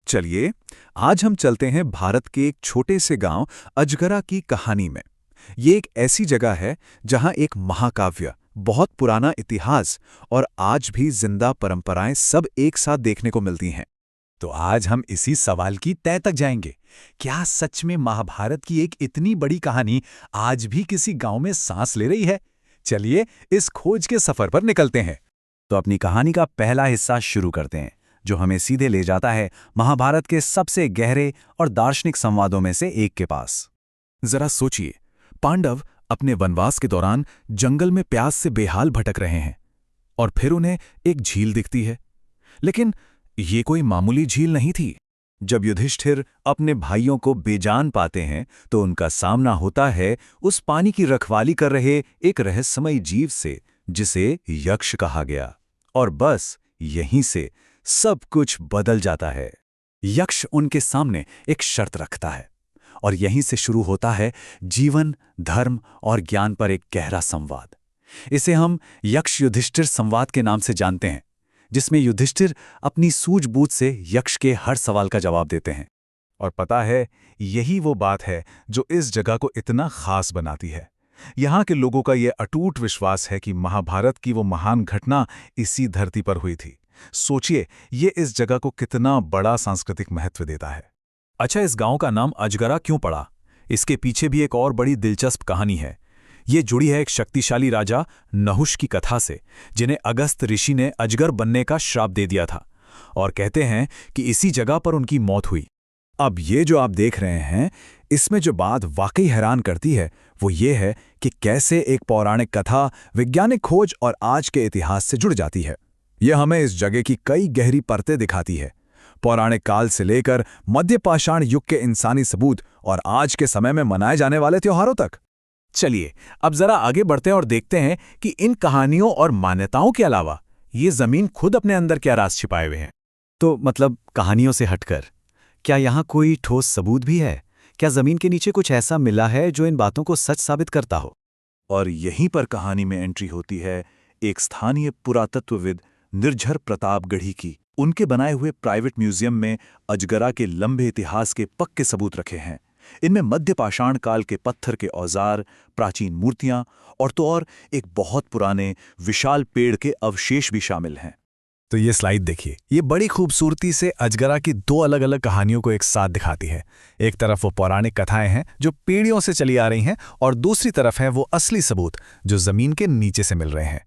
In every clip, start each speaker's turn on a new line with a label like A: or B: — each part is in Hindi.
A: चलिए, आज हम चलते हैं भारत के एक छोटे से गांव अजगरा की कहानी में। ये एक ऐसी जगह है जहां एक महाकाव्य, बहुत पुराना इतिहास और आज भी जिंदा परंपराएं सब एक साथ देखने को मिलती हैं।
B: तो आज हम इसी सवाल की तह तक जाएंगे। क्या सच में महाभारत की एक इतनी बड़ी कहानी आज भी किसी गांव में सांस ले रही है? चलिए इस खोज के सफर पर निकलते हैं। तो अपनी कहानी का पहला हिस्सा शुरू करते हैं, जो हमें सीधे ले जाता है महाभारत के सबसे गहरे और दार्शनिक संवादों में से एक के पास।
A: जरा सोचिए, पांडव अपने वनवास के दौरान जंगल में प्यास से बेहाल भटक रहे हैं और फिर उन्हें एक झील दिखती है। लेकिन ये कोई मामूली झील नहीं थी।
B: जब युधिष्ठिर अपने भाइयों को बेजान पाते हैं तो उनका सामना होता है उस पानी की रखवाली कर रहे एक रहस्यमयी जीव से, जिसे यक्ष कहा गया। और बस यहीं से सब कुछ बदल जाता है। यक्ष उनके सामने एक शर्त रखता है और यहीं से शुरू होता है जीवन, धर्म और ज्ञान पर एक गहरा संवाद। इसे हम यक्ष युधिष्ठिर संवाद के नाम से जानते हैं, जिसमें युधिष्ठिर अपनी सूझबूझ से यक्ष के हर सवाल का जवाब देते हैं।
A: और पता है, यही वो बात है जो इस जगह को इतना खास बनाती है। यहाँ के लोगों का ये अटूट विश्वास है कि महाभारत की वो महान घटना इसी धरती पर हुई थी। सोचिए, ये इस जगह को कितना बड़ा सांस्कृतिक महत्व देता है।
B: अच्छा, इस गांव का नाम अजगरा क्यों पड़ा? इसके पीछे भी एक और बड़ी दिलचस्प कहानी है। ये जुड़ी है एक शक्तिशाली राजा नहुष की कथा से, जिन्हें अगस्त ऋषि ने अजगर बनने का श्राप दे दिया था, और कहते हैं कि इसी जगह पर उनकी मौत हुई।
A: अब ये जो आप देख रहे हैं, इसमें जो बात वाकई हैरान करती है वो ये है कि कैसे एक पौराणिक कथा वैज्ञानिक खोज और आज के इतिहास से जुड़ जाती है। यह हमें इस जगह की कई गहरी परतें दिखाती है, पौराणिक काल से लेकर मध्य पाषाण युग के इंसानी सबूत और आज के समय में मनाए जाने वाले त्योहारों तक।
B: चलिए अब जरा आगे बढ़ते हैं और देखते हैं कि इन कहानियों और मान्यताओं के अलावा ये जमीन खुद अपने अंदर क्या राज छिपाए हुए हैं। तो मतलब कहानियों से हटकर क्या यहाँ कोई ठोस सबूत भी है? क्या जमीन के नीचे कुछ ऐसा मिला है जो इन बातों को सच साबित करता हो?
A: और यहीं पर कहानी में एंट्री होती है एक स्थानीय पुरातत्वविद निर्झर प्रतापगढ़ी की। उनके बनाए हुए प्राइवेट म्यूजियम में अजगरा के लंबे इतिहास के पक्के सबूत रखे हैं। इनमें मध्य पाषाण काल के पत्थर के औजार, प्राचीन मूर्तियां और तो और एक बहुत पुराने विशाल पेड़ के अवशेष भी शामिल हैं।
B: तो ये स्लाइड देखिए, ये बड़ी खूबसूरती से अजगरा की दो अलग अलग कहानियों को एक साथ दिखाती है। एक तरफ वो पौराणिक कथाएं हैं जो पीढ़ियों से चली आ रही हैं, और दूसरी तरफ है वो असली सबूत जो जमीन के नीचे से मिल रहे हैं।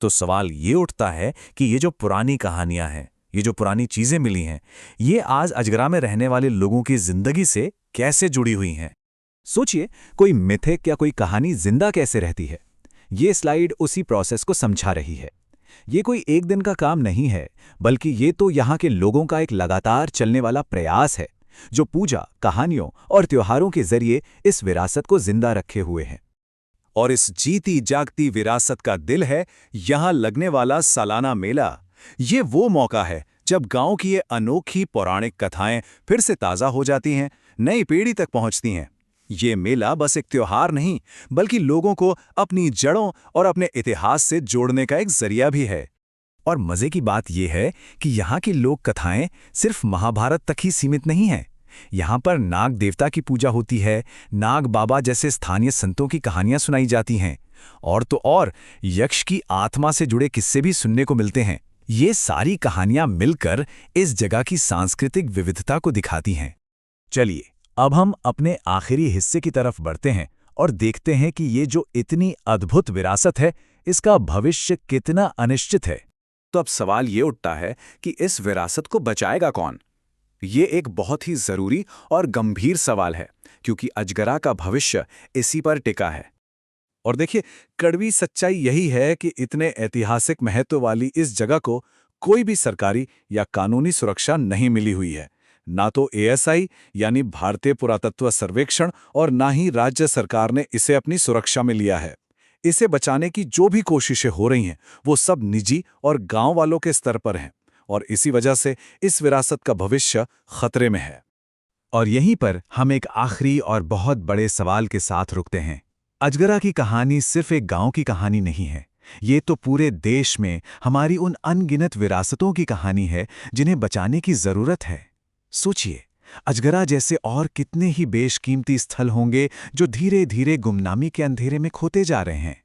A: तो सवाल ये उठता है कि ये जो पुरानी कहानियां हैं, ये जो पुरानी चीजें मिली हैं, ये आज अजगरा में रहने वाले लोगों की जिंदगी से कैसे जुड़ी हुई हैं? सोचिए, कोई मिथक या कोई कहानी जिंदा कैसे रहती है? ये स्लाइड उसी प्रोसेस को समझा रही है। ये कोई एक दिन का काम नहीं है, बल्कि ये तो यहाँ के लोगों का एक लगातार चलने वाला प्रयास है, जो पूजा, कहानियों और त्योहारों के जरिए इस विरासत को जिंदा रखे हुए हैं। और इस जीती जागती विरासत का दिल है यहाँ लगने वाला सालाना मेला। ये वो मौका है जब गांव की ये अनोखी पौराणिक कथाएं फिर से ताज़ा हो जाती हैं, नई पीढ़ी तक पहुंचती हैं। ये मेला बस एक त्योहार नहीं, बल्कि लोगों को अपनी जड़ों और अपने इतिहास से जोड़ने का एक जरिया भी है।
B: और मजे की बात यह है कि यहाँ की लोक कथाएं सिर्फ महाभारत तक ही सीमित नहीं हैं। यहाँ पर नाग देवता की पूजा होती है, नाग बाबा जैसे स्थानीय संतों की कहानियां सुनाई जाती हैं, और तो और यक्ष की आत्मा से जुड़े किस्से भी सुनने को मिलते हैं। ये सारी कहानियां मिलकर इस जगह की सांस्कृतिक विविधता को दिखाती हैं। चलिए अब हम अपने आखिरी हिस्से की तरफ बढ़ते हैं और देखते हैं कि ये जो इतनी अद्भुत विरासत है, इसका भविष्य कितना अनिश्चित है।
A: तो अब सवाल ये उठता है कि इस विरासत को बचाएगा कौन? ये एक बहुत ही जरूरी और गंभीर सवाल है, क्योंकि अजगरा का भविष्य इसी पर टिका है। और देखिए, कड़वी सच्चाई यही है कि इतने ऐतिहासिक महत्व वाली इस जगह को कोई भी सरकारी या कानूनी सुरक्षा नहीं मिली हुई है। ना तो एएसआई यानी भारतीय पुरातत्व सर्वेक्षण और ना ही राज्य सरकार ने इसे अपनी सुरक्षा में लिया है। इसे बचाने की जो भी कोशिशें हो रही हैं, वो सब निजी और गांव वालों के स्तर पर हैं, और इसी वजह से इस विरासत का भविष्य खतरे में है।
B: और यहीं पर हम एक आखिरी और बहुत बड़े सवाल के साथ रुकते हैं। अजगरा की कहानी सिर्फ एक गांव की कहानी नहीं है, ये तो पूरे देश में हमारी उन अनगिनत विरासतों की कहानी है जिन्हें बचाने की जरूरत है।
A: सोचिए, अजगरा जैसे और कितने ही बेशकीमती स्थल होंगे जो धीरे धीरे गुमनामी के अंधेरे में खोते जा रहे हैं।